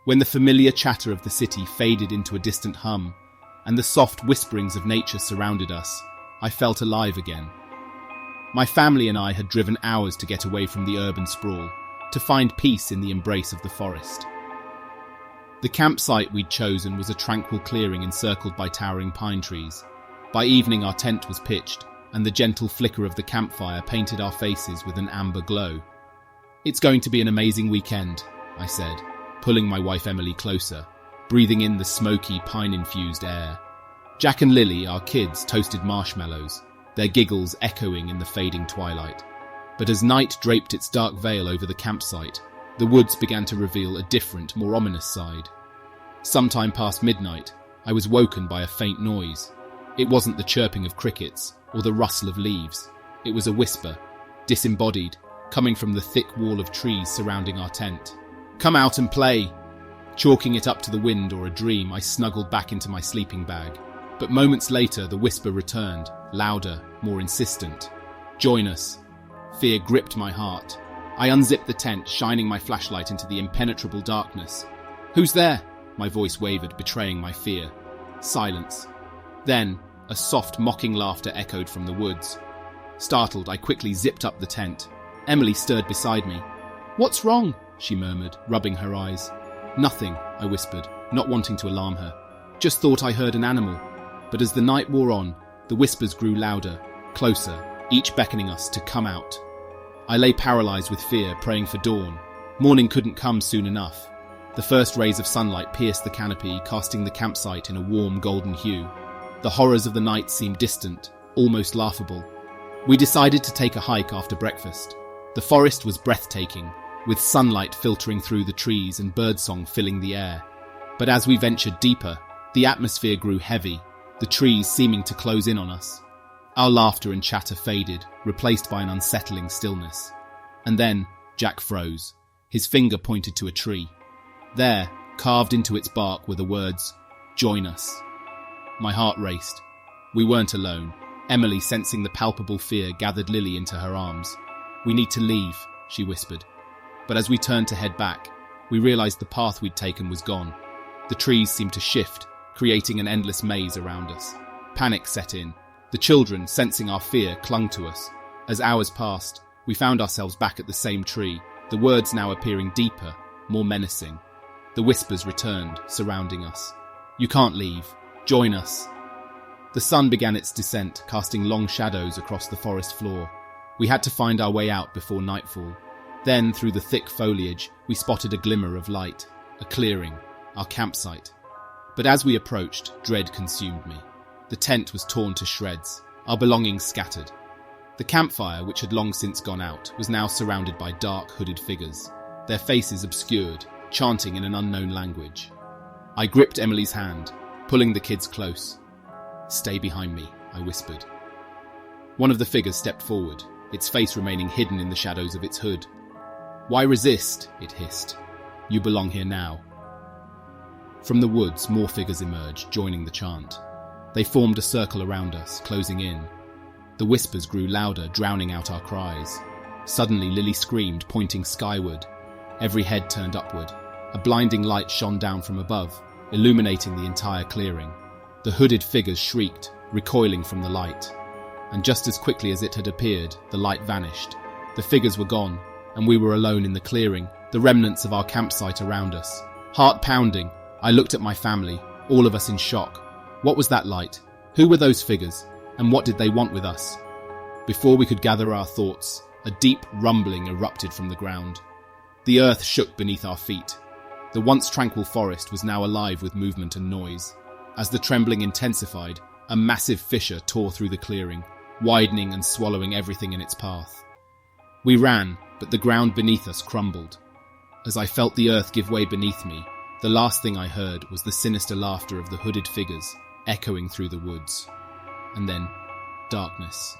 when the familiar chatter of the city faded into a distant hum, and the soft whisperings of nature surrounded us, I felt alive again. My family and I had driven hours to get away from the urban sprawl, to find peace in the embrace of the forest. The campsite we'd chosen was a tranquil clearing encircled by towering pine trees. By evening our tent was pitched, and the gentle flicker of the campfire painted our faces with an amber glow. "It's going to be an amazing weekend," I said, pulling my wife Emily closer, breathing in the smoky, pine-infused air. Jack and Lily, our kids, toasted marshmallows, their giggles echoing in the fading twilight. But as night draped its dark veil over the campsite, the woods began to reveal a different, more ominous side. Sometime past midnight, I was woken by a faint noise. It wasn't the chirping of crickets or the rustle of leaves. It was a whisper, disembodied, coming from the thick wall of trees surrounding our tent. "Come out and play!" Chalking it up to the wind or a dream, I snuggled back into my sleeping bag. But moments later, the whisper returned, louder, more insistent. "Join us." Fear gripped my heart. I unzipped the tent, shining my flashlight into the impenetrable darkness. "Who's there?" My voice wavered, betraying my fear. Silence. Then, a soft, mocking laughter echoed from the woods. Startled, I quickly zipped up the tent. Emily stirred beside me. "What's wrong?" she murmured, rubbing her eyes. "Nothing," I whispered, not wanting to alarm her. "Just thought I heard an animal." But as the night wore on, the whispers grew louder, closer, each beckoning us to come out. I lay paralyzed with fear, praying for dawn. Morning couldn't come soon enough. The first rays of sunlight pierced the canopy, casting the campsite in a warm golden hue. The horrors of the night seemed distant, almost laughable. We decided to take a hike after breakfast. The forest was breathtaking, with sunlight filtering through the trees and birdsong filling the air. But as we ventured deeper, the atmosphere grew heavy, the trees seeming to close in on us. Our laughter and chatter faded, replaced by an unsettling stillness. And then Jack froze. His finger pointed to a tree. There, carved into its bark, were the words, "Join us." My heart raced. We weren't alone. Emily, sensing the palpable fear, gathered Lily into her arms. "We need to leave," she whispered. But as we turned to head back, we realized the path we'd taken was gone. The trees seemed to shift, creating an endless maze around us. Panic set in. The children, sensing our fear, clung to us. As hours passed, we found ourselves back at the same tree, the words now appearing deeper, more menacing. The whispers returned, surrounding us. "You can't leave. Join us." The sun began its descent, casting long shadows across the forest floor. We had to find our way out before nightfall. Then, through the thick foliage, we spotted a glimmer of light, a clearing, our campsite. But as we approached, dread consumed me. The tent was torn to shreds, our belongings scattered. The campfire, which had long since gone out, was now surrounded by dark, hooded figures, their faces obscured, chanting in an unknown language. I gripped Emily's hand, pulling the kids close. "Stay behind me," I whispered. One of the figures stepped forward, its face remaining hidden in the shadows of its hood. "Why resist?" it hissed. "You belong here now." From the woods, more figures emerged, joining the chant. They formed a circle around us, closing in. The whispers grew louder, drowning out our cries. Suddenly, Lily screamed, pointing skyward. Every head turned upward. A blinding light shone down from above, illuminating the entire clearing. The hooded figures shrieked, recoiling from the light. And just as quickly as it had appeared, the light vanished. The figures were gone, and we were alone in the clearing, the remnants of our campsite around us. Heart pounding, I looked at my family, all of us in shock. What was that light? Who were those figures? And what did they want with us? Before we could gather our thoughts, a deep rumbling erupted from the ground. The earth shook beneath our feet. The once tranquil forest was now alive with movement and noise. As the trembling intensified, a massive fissure tore through the clearing, widening and swallowing everything in its path. We ran, but the ground beneath us crumbled. As I felt the earth give way beneath me, the last thing I heard was the sinister laughter of the hooded figures, echoing through the woods. And then, darkness.